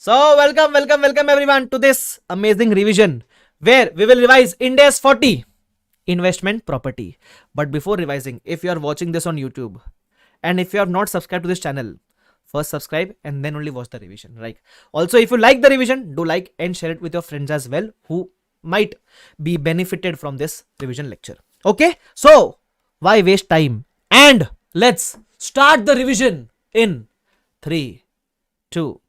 So, welcome everyone to this amazing revision where we will revise Ind AS 40 investment property. But before revising, if you are watching this on YouTube and if you have not subscribed to this channel, first subscribe and then only watch the revision. Right? Also, if you like the revision, do like and share it with your friends as well who might be benefited from this revision lecture. Okay? So, why waste time? And let's start the revision in 3, 2,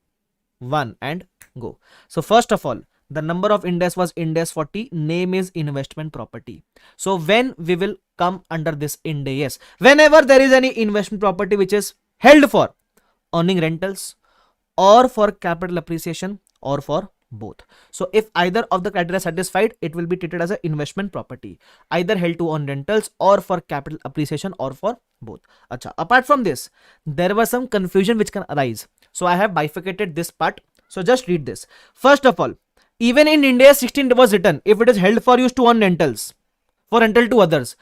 1 and go. So first of all, the number of Ind AS was Ind AS 40, name is investment property. So when we will come under this Ind AS, whenever there is any investment property which is held for earning rentals or for capital appreciation or for both. So if either of the criteria satisfied, it will be treated as an investment property, either held to earn rentals or for capital appreciation or for both. Acha. Apart from this, there was some confusion which can arise. So I have bifurcated this part. So just read this. First of all, even in Ind AS 16 it was written, if it is held for use to earn rentals, for rental to others.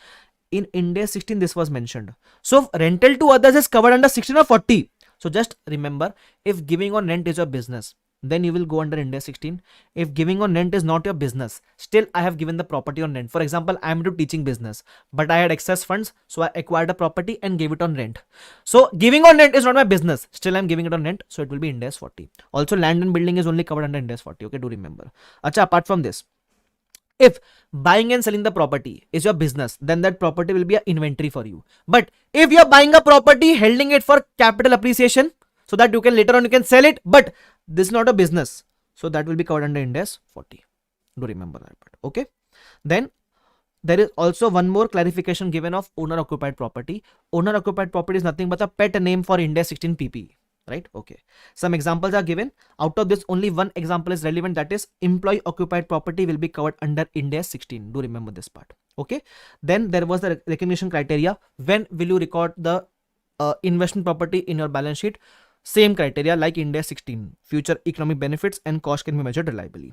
In Ind AS 16 this was mentioned. So rental to others is covered under 16 or 40. So just remember, if giving on rent is your business, then you will go under Ind AS 16. If giving on rent is not your business, still I have given the property on rent. For example, I am into teaching business, but I had excess funds, so I acquired a property and gave it on rent. So giving on rent is not my business, still I am giving it on rent, so it will be Ind AS 40. Also, land and building is only covered under Ind AS 40. Okay, do remember. Acha, apart from this, if buying and selling the property is your business, then that property will be an inventory for you. But if you are buying a property, holding it for capital appreciation, so that you can later on you can sell it, but this is not a business, so that will be covered under Ind AS 40. Do remember that part. Okay. Then there is also one more clarification given of owner occupied property. Owner occupied property is nothing but a pet name for Ind AS 16 PP. Right? Okay. Some examples are given. Out of this, only one example is relevant, that is employee occupied property will be covered under Ind AS 16. Do remember this part. Okay. Then there was the recognition criteria. When will you record the investment property in your balance sheet? Same criteria like Ind AS 16. Future economic benefits and cost can be measured reliably.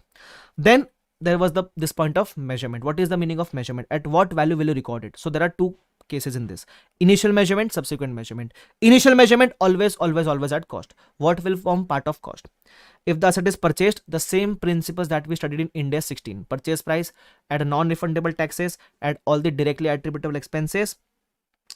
Then there was this point of measurement. What is the meaning of measurement? At what value will you record it? So there are two cases in this: initial measurement, subsequent measurement. Initial measurement always at cost. What will form part of cost? If the asset is purchased, the same principles that we studied in Ind AS 16: purchase price, add non-refundable taxes, add all the directly attributable expenses,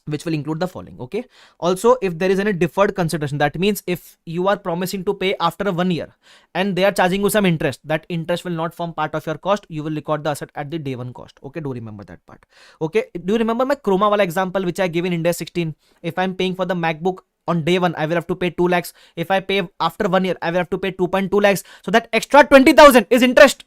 which will include the following. Okay. Also, if there is any deferred consideration, that means if you are promising to pay after 1 year and they are charging you some interest, that interest will not form part of your cost. You will record the asset at the day one cost. Okay, do remember that part. Okay, do you remember my chroma wala example which I gave in Ind AS 16? If I'm paying for the MacBook on day one, I will have to pay 2 lakhs. If I pay after 1 year, I will have to pay 2.2 lakhs. So that extra 20,000 is interest.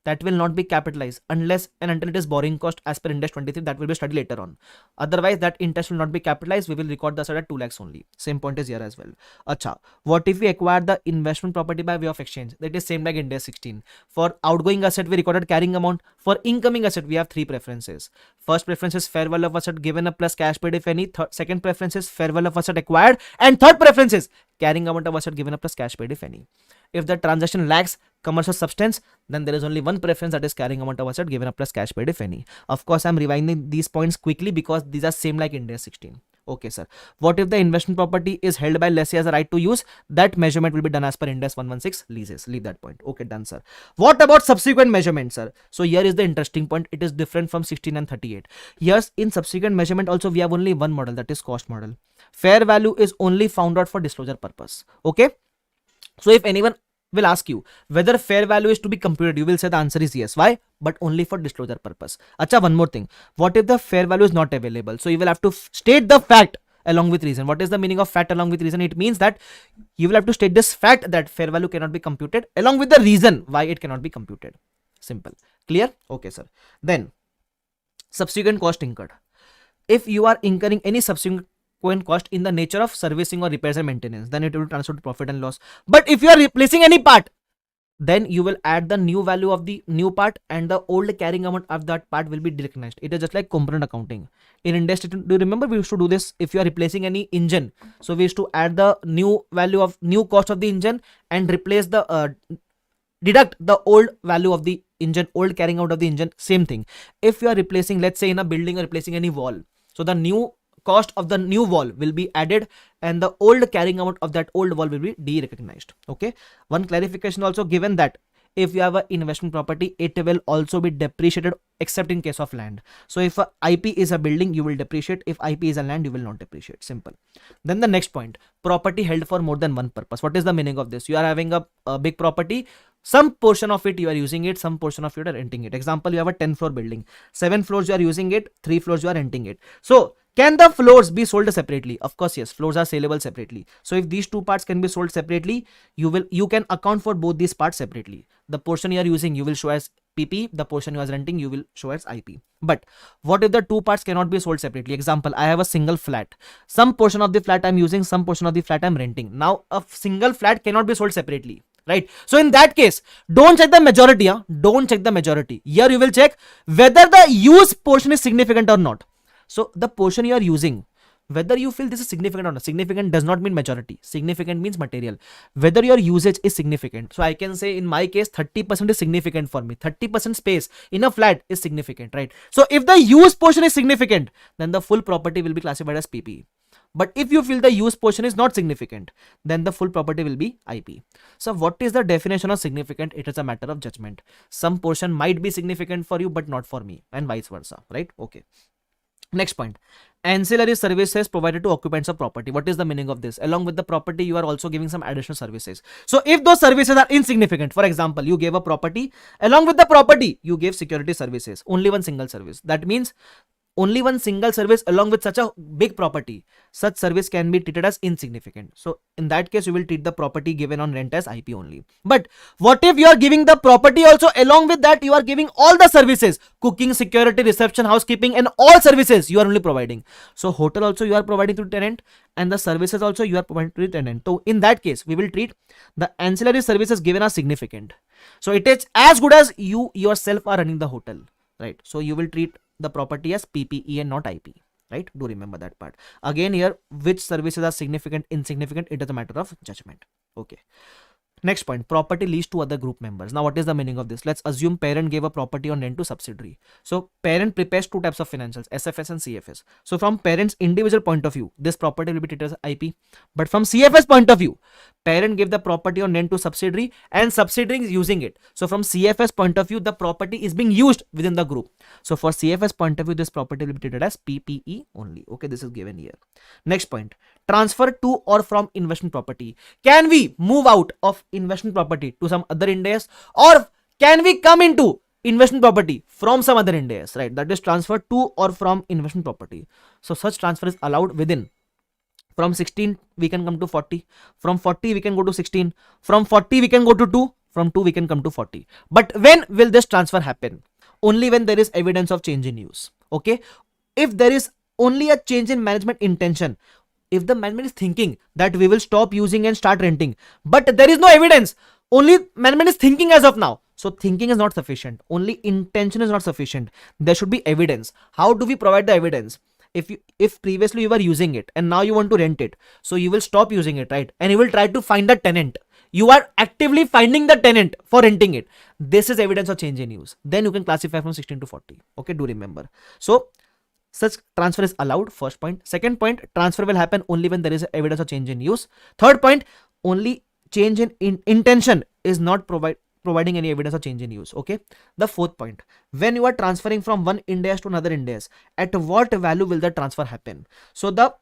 That will not be capitalized unless and until it is borrowing cost as per Ind AS 23. That will be studied later on. Otherwise, that interest will not be capitalized. We will record the asset at 2 lakhs only. Same point is here as well. Acha, what if we acquire the investment property by way of exchange? That is same like Ind AS 16. For outgoing asset, we recorded carrying amount. For incoming asset, we have three preferences. First preference is fair value of asset given up plus cash paid if any. Second preference is fair value of asset acquired. And third preference is carrying amount of asset given up plus cash paid if any. If the transaction lacks commercial substance, then there is only one preference, that is carrying amount of asset given up plus cash paid if any. Of course, I am rewinding these points quickly because these are same like Ind AS 16. Okay, sir. What if the investment property is held by lessee as a right to use? That measurement will be done as per Ind AS 116 leases. Leave that point. Okay, done, sir. What about subsequent measurement, sir? So here is the interesting point. It is different from 16 and 38. Yes, in subsequent measurement also we have only one model, that is cost model. Fair value is only found out for disclosure purpose. Okay. So if anyone will ask you whether fair value is to be computed, you will say the answer is yes. Why? But only for disclosure purpose. Acha, one more thing. What if the fair value is not available? So you will have to state the fact along with reason. What is the meaning of fact along with reason? It means that you will have to state this fact that fair value cannot be computed along with the reason why it cannot be computed. Simple. Clear? Okay, sir. Then subsequent cost incurred. If you are incurring any subsequent cost in the nature of servicing or repairs and maintenance, then it will transfer to profit and loss. But if you are replacing any part, then you will add the new value of the new part and the old carrying amount of that part will be recognized. It is just like component accounting. In Ind AS, do you remember we used to do this? If you are replacing any engine, so we used to add the new value of new cost of the engine and replace the deduct the old value of the engine, old carrying out of the engine. Same thing. If you are replacing, let's say in a building or replacing any wall, so the new cost of the new wall will be added and the old carrying amount of that old wall will be de-recognized. Okay, one clarification also given that if you have an investment property, it will also be depreciated except in case of land. So if a IP is a building, you will depreciate. If IP is a land, you will not depreciate. Simple. Then the next point, property held for more than one purpose. What is the meaning of this? You are having a big property, some portion of it you are using it, some portion of it are renting it. Example, you have a 10-floor building, 7 floors you are using it, 3 floors you are renting it. So can the floors be sold separately? Of course, yes. Floors are saleable separately. So if these two parts can be sold separately, you can account for both these parts separately. The portion you are using, you will show as PP. The portion you are renting, you will show as IP. But what if the two parts cannot be sold separately? Example, I have a single flat. Some portion of the flat I'm using, some portion of the flat I'm renting. Now a single flat cannot be sold separately. Right? So in that case, don't check the majority. Don't check the majority. Here you will check whether the use portion is significant or not. So the portion you are using, whether you feel this is significant or not. Significant does not mean majority. Significant means material. Whether your usage is significant. So I can say in my case 30% is significant for me. 30% space in a flat is significant, right? So if the use portion is significant, then the full property will be classified as PP. But if you feel the use portion is not significant, then the full property will be IP. So what is the definition of significant? It is a matter of judgment. Some portion might be significant for you, but not for me, and vice versa, right? Okay. Next point, ancillary services provided to occupants of property. What is the meaning of this? Along with the property, you are also giving some additional services. So if those services are insignificant, for example, you gave a property, along with the property, you gave security services, only one single service. That means only one single service along with such a big property, such service can be treated as insignificant. So in that case, you will treat the property given on rent as IP only. But what if you are giving the property also, along with that you are giving all the services, cooking, security, reception, housekeeping, and all services you are only providing. So hotel also you are providing to tenant, and the services also you are providing to the tenant. So in that case, we will treat the ancillary services given as significant. So it is as good as you yourself are running the hotel, right? So you will treat the property as PPE and not IP, right? Do remember that part. Again, here, which services are significant, insignificant, it is a matter of judgment. Okay. Next point, property leased to other group members. Now, what is the meaning of this? Let's assume parent gave a property on rent to subsidiary. So, parent prepares two types of financials, SFS and CFS. So, from parent's individual point of view, this property will be treated as IP. But from CFS point of view, parent gave the property on rent to subsidiary and subsidiary is using it. So, from CFS point of view, the property is being used within the group. So, for CFS point of view, this property will be treated as PPE only. Okay, this is given here. Next point, transfer to or from investment property. Can we move out of investment property to some other Ind AS, or can we come into investment property from some other Ind AS, right? That is transfer to or from investment property. So such transfer is allowed within. From 16 we can come to 40, from 40 we can go to 16, from 40 we can go to 2, from 2 we can come to 40. But when will this transfer happen? Only when there is evidence of change in use. Okay, if there is only a change in management intention, if the management is thinking that we will stop using and start renting, but there is no evidence, only management is thinking as of now. So thinking is not sufficient. Only intention is not sufficient. There should be evidence. How do we provide the evidence? If previously you were using it and now you want to rent it, so you will stop using it, right? And you will try to find the tenant. You are actively finding the tenant for renting it. This is evidence of change in use. Then you can classify from 16 to 40. Okay, do remember. So such transfer is allowed. First point. Second point, transfer will happen only when there is evidence of change in use. Third point, only change in intention is not providing any evidence of change in use. Okay. The fourth point, when you are transferring from one Ind AS to another Ind AS, at what value will the transfer happen? So the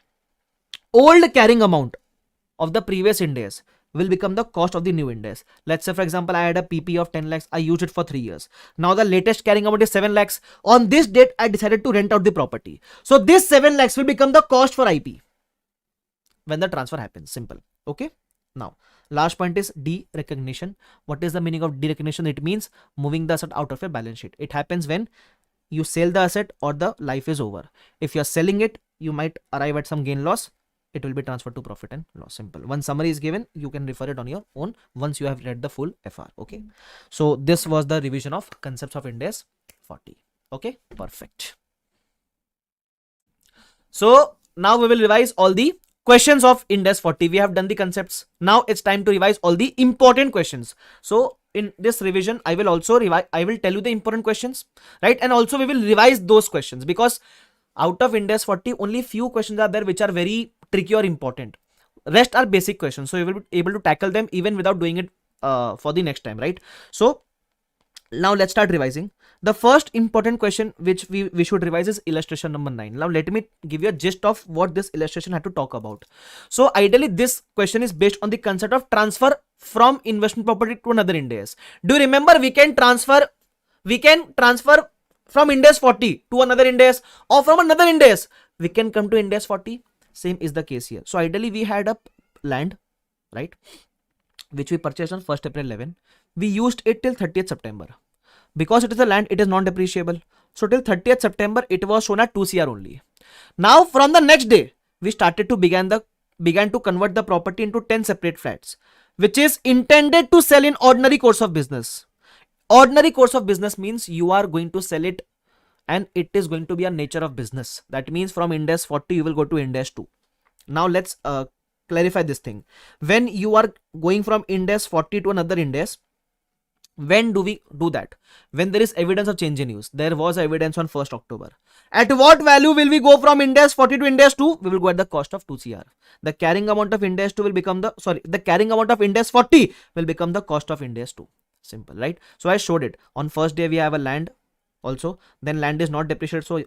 old carrying amount of the previous Ind AS will become the cost of the new Ind AS. Let's say, for example, I had a PP of 10 lakhs. I used it for 3 years. Now the latest carrying amount is 7 lakhs. On this date, I decided to rent out the property. So this 7 lakhs will become the cost for IP when the transfer happens. Simple. Okay. Now, last point is derecognition. What is the meaning of derecognition? It means moving the asset out of your balance sheet. It happens when you sell the asset or the life is over. If you are selling it, you might arrive at some gain loss. It will be transferred to profit and loss. Simple. One summary is given. You can refer it on your own once you have read the full FR. Okay. So this was the revision of concepts of Ind AS 40. Okay. Perfect. So now we will revise all the questions of Ind AS 40. We have done the concepts. Now it's time to revise all the important questions. So in this revision, I will also tell you the important questions, right? And also we will revise those questions, because Out of Ind AS 40, only few questions are there which are very tricky or important. Rest are basic questions, so you will be able to tackle them even without doing it for the next time, right? So now let's start revising. The first important question which we should revise is illustration number 9. Now let me give you a gist of what this illustration had to talk about. So ideally this question is based on the concept of transfer from investment property to another Ind AS. Do you remember we can transfer from Ind AS 40 to another Ind AS, or from another Ind AS we can come to Ind AS 40? Same is the case here. So ideally we had a land, right, which we purchased on 1st April 11. We used it till 30th September. Because it is a land, it is non-depreciable. So till 30th September, it was shown at 2 CR only. Now from the next day, we started to began to convert the property into 10 separate flats, which is intended to sell in ordinary course of business. Ordinary course of business means you are going to sell it and it is going to be a nature of business. That means from Ind AS 40, you will go to Ind AS 2. Now let's clarify this thing. When you are going from Ind AS 40 to another Ind AS, when do we do that? When there is evidence of change in use. There was evidence on 1st October. At what value will we go from Ind AS 40 to Ind AS 2? We will go at the cost of 2 CR. The carrying amount of Ind AS 2 will become the carrying amount of Ind AS 40 will become the cost of Ind AS 2. Simple, right? So I showed it. On first day we have a land also, then land is not depreciated. So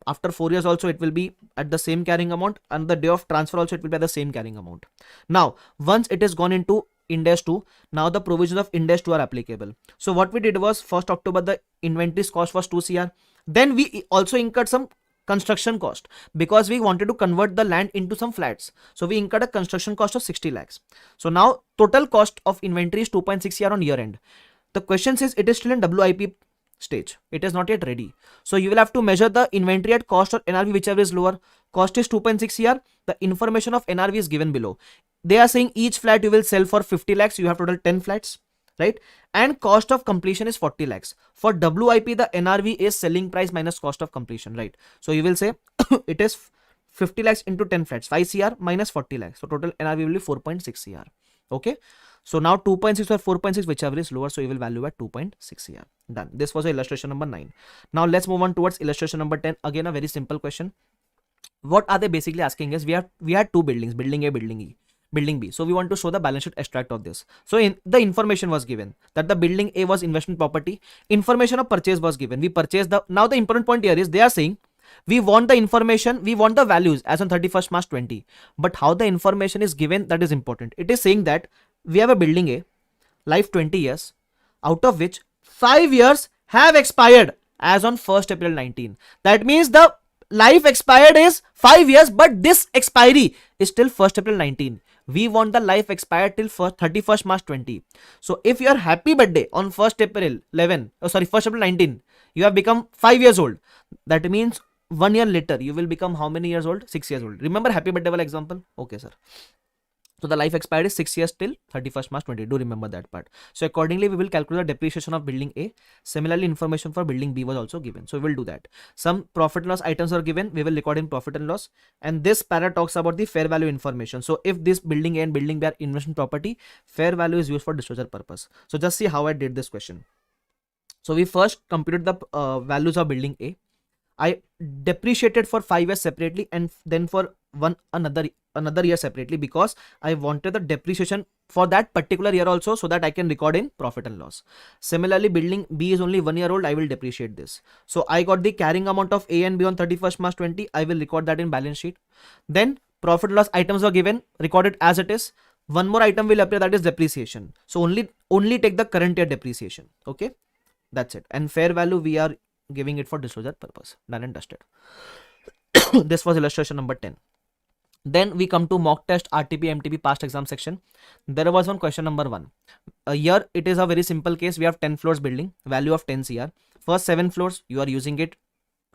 after 4 years also it will be at the same carrying amount, and the day of transfer also it will be at the same carrying amount. Now once it is gone into Ind AS 2, now the provisions of Ind AS 2 are applicable. So what we did was 1st October the inventory's cost was 2 CR. Then we also incurred some construction cost because we wanted to convert the land into some flats. So we incurred a construction cost of 60 lakhs. So now total cost of inventory is 2.6 CR on year end. The question says it is still in WIP stage. It is not yet ready. So you will have to measure the inventory at cost or NRV, whichever is lower. Cost is 2.6 CR. The information of NRV is given below. They are saying each flat you will sell for 50 lakhs. You have total 10 flats, right? And cost of completion is 40 lakhs. For WIP, the NRV is selling price minus cost of completion, right? So you will say it is 50 lakhs into 10 flats, 5 CR minus 40 lakhs. So total NRV will be 4.6 CR. Okay. So now 2.6 or 4.6, whichever is lower. So you will value at 2.6 CR. Done. This was illustration number 9. Now let's move on towards illustration number 10. Again, a very simple question. What are they basically asking is we had two buildings, building A, building E, building B. So we want to show the balance sheet extract of this. So the information was given that the building A was investment property. Information of purchase was given. We purchased now the important point here is they are saying we want the information, we want the values as on 31st March 20. But how the information is given, that is important. It is saying that we have a building A, life 20 years, out of which 5 years have expired as on 1st April 19. That means the life expired is 5 years, but this expiry is till 1st April 19. We want the life expired till 31st March 20. So if your happy birthday on 1st April 1st April 19, you have become 5 years old. That means 1 year later, you will become how many years old? 6 years old. Remember happy birthday wala example? Okay, sir. So the life expired is 6 years till 31st March 20. Do remember that part. So accordingly, we will calculate the depreciation of building A. Similarly, information for building B was also given. So we will do that. Some profit and loss items are given. We will record in profit and loss. And this para talks about the fair value information. So if this building A and building B are investment property, fair value is used for disclosure purpose. So just see how I did this question. So we first computed the values of building A. I depreciated for 5 years separately and then for another year separately because I wanted the depreciation for that particular year also so that I can record in profit and loss. Similarly, building B is only 1 year old. I will depreciate this. So I got the carrying amount of A and B on 31st March 20. I will record that in balance sheet. Then profit and loss items are given, recorded as it is. One more item will appear, that is depreciation. So only take the current year depreciation. Okay, that's it. And fair value we are giving it for disclosure purpose. Done and dusted. This was illustration number 10. Then we come to mock test, RTP, MTP, past exam section. There was one question number 1. Here it is a very simple case. We have 10 floors building, value of 10 CR. First 7 floors you are using it.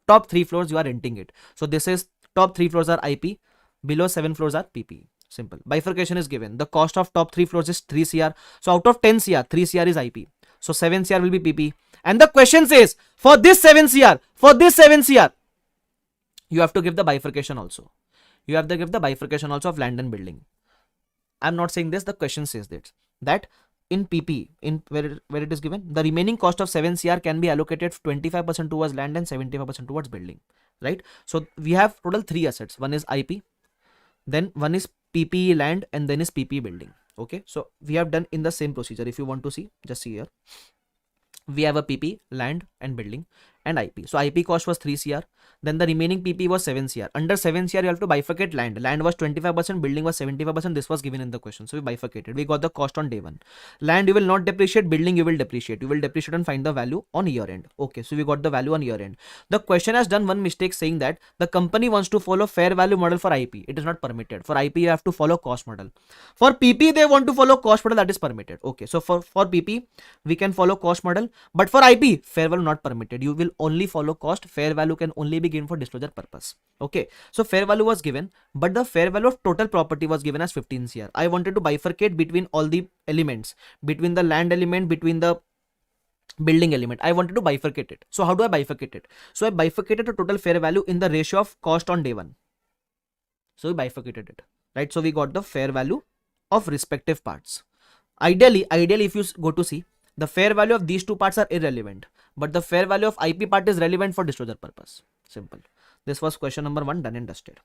Top 3 floors you are renting it. So this is top 3 floors are IP. Below 7 floors are PP. Simple. Bifurcation is given. The cost of top 3 floors is 3 CR. So out of 10 CR, 3 CR is IP. So 7 CR will be PP. And the question says for this 7 CR, you have to give the bifurcation also. You have to give the bifurcation also of land and building. I'm not saying this, the question says that in PP, in where it is given, the remaining cost of 7 CR can be allocated 25% towards land and 75% towards building, right? So we have total 3 assets. One is IP, then one is PPE land, and then is PPE building. Okay, so we have done in the same procedure. If you want to see, just see here. We have a PP, land and building, and IP. So IP cost was 3 CR. Then the remaining PP was 7 CR. Under 7 CR, you have to bifurcate land. Land was 25%, building was 75%. This was given in the question. So we bifurcated. We got the cost on day 1. Land you will not depreciate, building you will depreciate. You will depreciate and find the value on year end. Okay, so we got the value on year end. The question has done one mistake saying that the company wants to follow fair value model for IP. It is not permitted. For IP, you have to follow cost model. For PP, they want to follow cost model, that is permitted. Okay, so for PP, we can follow cost model. But for IP, fair value not permitted. You will only follow cost. Fair value can only be given for disclosure purpose. Okay, so fair value was given, but the fair value of total property was given as 15 CR. I wanted to bifurcate between all the elements, between the land element, between the building element. I wanted to bifurcate it. So how do I bifurcate it? So I bifurcated the total fair value in the ratio of cost on day 1. So we bifurcated it, right? So we got the fair value of respective parts. Ideally, if you go to see, the fair value of these two parts are irrelevant, but the fair value of IP part is relevant for disclosure purpose. Simple. This was question number 1, done and dusted.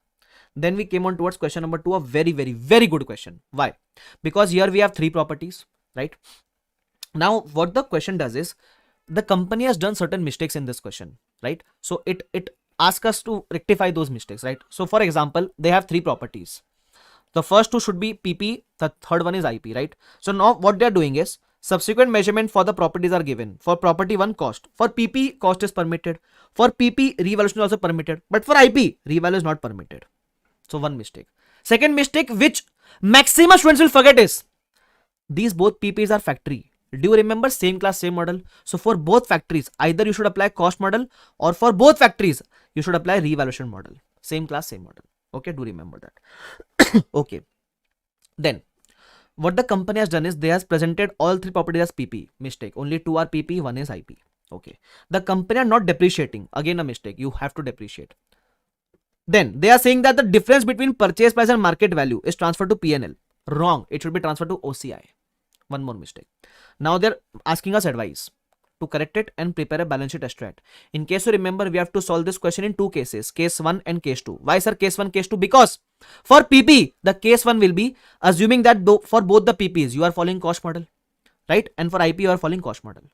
Then we came on towards question number 2, a very, very, very good question. Why? Because here we have 3 properties, right? Now, what the question does is, the company has done certain mistakes in this question, right? So it asks us to rectify those mistakes, right? So for example, they have 3 properties. The first 2 should be PP, the third one is IP, right? So now what they are doing is, subsequent measurement for the properties are given. For property 1, cost. For PP, cost is permitted. For PP, revaluation is also permitted. But for IP, revalue is not permitted. So one mistake. Second mistake, which maximum students will forget, is these both PPs are factory. Do you remember same class, same model? So for both factories, either you should apply cost model, or for both factories, you should apply revaluation model. Same class, same model. Okay, do remember that. Okay. Then what the company has done is, they has presented all 3 properties as PP. Mistake. Only 2 are PP, 1 is IP. Okay. The company are not depreciating. Again a mistake. You have to depreciate. Then they are saying that the difference between purchase price and market value is transferred to PNL. Wrong. It should be transferred to OCI. One more mistake. Now they're asking us advice to correct it and prepare a balance sheet extract. In case you remember, we have to solve this question in 2 cases, case 1 and case 2. Why sir case 1, case 2? Because for PP, the case 1 will be assuming that for both the PPs, you are following cost model, right? And for IP, you are following cost model.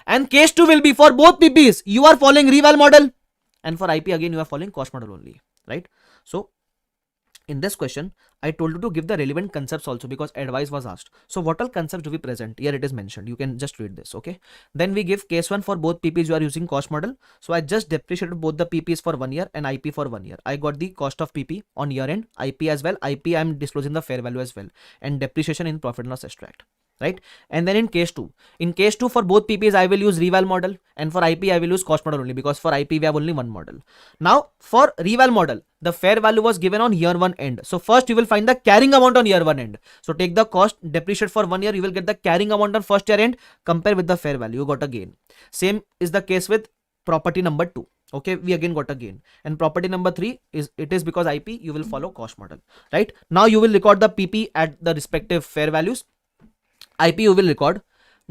And case 2 will be for both PPs, you are following reval model. And for IP, again, you are following cost model only, right? So in this question, I told you to give the relevant concepts also, because advice was asked. So what all concepts do we present? Here it is mentioned. You can just read this, okay? Then we give case 1 for both PPs, you are using cost model. So I just depreciated both the PPs for 1 year and IP for 1 year. I got the cost of PP on year end, IP as well. IP I am disclosing the fair value as well, and depreciation in profit and loss extract, right? And then in case 2, for both PPs, I will use reval model, and for IP, I will use cost model only, because for IP, we have only 1 model. Now for reval model, the fair value was given on year 1 end. So first you will find the carrying amount on year 1 end. So take the cost, depreciate for 1 year, you will get the carrying amount on first year end, compare with the fair value, you got a gain. Same is the case with property number 2. Okay, we again got a gain. And property number 3 is, it is because IP, you will follow cost model, right? Now you will record the PP at the respective fair values. IP you will record,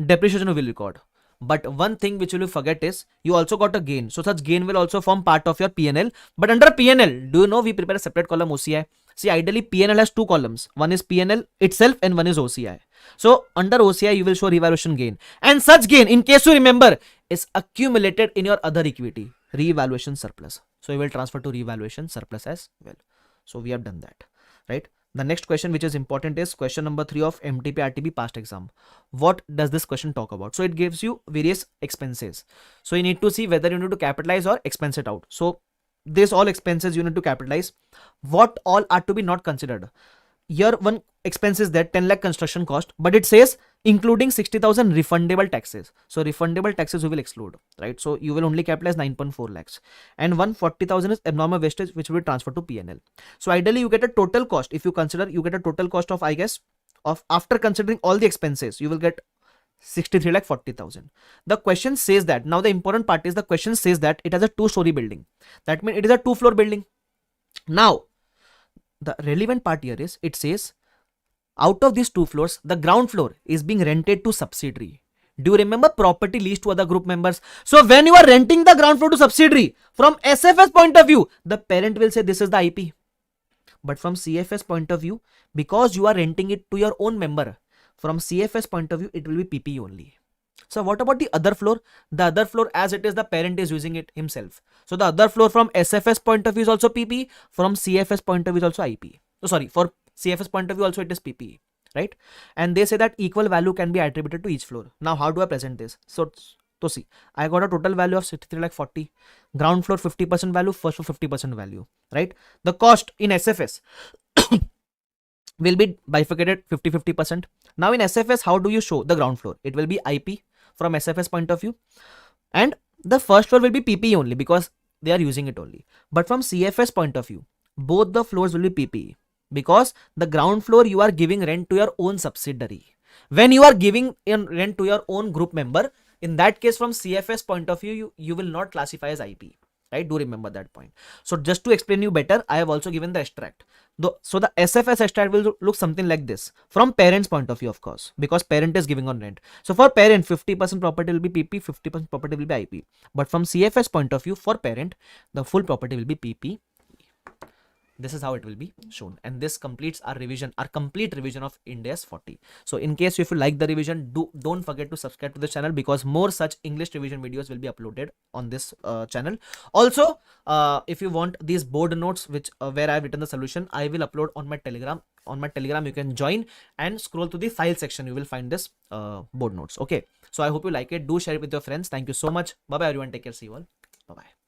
depreciation you will record. But one thing which you will forget is, you also got a gain. So such gain will also form part of your PNL. But under PNL, do you know we prepare a separate column OCI? See, ideally PNL has 2 columns. One is PNL itself and one is OCI. So under OCI, you will show revaluation gain. And such gain, in case you remember, is accumulated in your other equity, revaluation surplus. So you will transfer to revaluation surplus as well. So we have done that, right? The next question which is important is question number 3 of MTP RTP past exam. What does this question talk about? So it gives you various expenses. So you need to see whether you need to capitalize or expense it out. So this all expenses you need to capitalize. What all are to be not considered? Here one expense is that 10 lakh construction cost, but it says including 60,000 refundable taxes. So refundable taxes you will exclude, right? So you will only capitalize 9.4 lakhs, and 140,000 is abnormal wastage, which will be transferred to PNL. So ideally you get a total cost. If you consider, you get a total cost of, I guess, of after considering all the expenses, you will get 63,40,000. The question says that, now the important part is the question says that it has a 2-story building. That means it is a 2-floor building. Now the relevant part here is, it says Out of these 2 floors, the ground floor is being rented to subsidiary. Do you remember property leased to other group members? So when you are renting the ground floor to subsidiary, from SFS point of view, the parent will say this is the IP. But from CFS point of view, because you are renting it to your own member, from CFS point of view, it will be PP only. So what about the other floor? The other floor, as it is, the parent is using it himself. So the other floor from SFS point of view is also PP. From CFS point of view is also IP. So sorry, for CFS point of view also it is PP, right? And they say that equal value can be attributed to each floor. Now how do I present this? So see, I got a total value of 63 lakh 40. Ground floor 50% value, first floor 50% value, right? The cost in SFS will be bifurcated 50-50%. Now in SFS, how do you show the ground floor? It will be IP from SFS point of view, and the first floor will be PP only because they are using it only. But from CFS point of view, both the floors will be PP because the ground floor you are giving rent to your own subsidiary. When you are giving in rent to your own group member, in that case from CFS point of view, you will not classify as IP. Right? Do remember that point. So just to explain you better, I have also given the extract. So the SFS extract will look something like this from parent's point of view, of course, because parent is giving on rent. So for parent, 50% property will be PP, 50% property will be IP. But from CFS point of view, for parent, the full property will be PP. This is how it will be shown, and this completes our revision, our complete revision of Ind AS 40. So in case if you like the revision, don't forget to subscribe to the channel because more such English revision videos will be uploaded on this channel. Also, if you want these board notes which where I have written the solution, I will upload on my Telegram. On my Telegram, you can join and scroll to the file section. You will find this board notes. Okay. So I hope you like it. Do share it with your friends. Thank you so much. Bye bye everyone. Take care. See you all. Bye bye.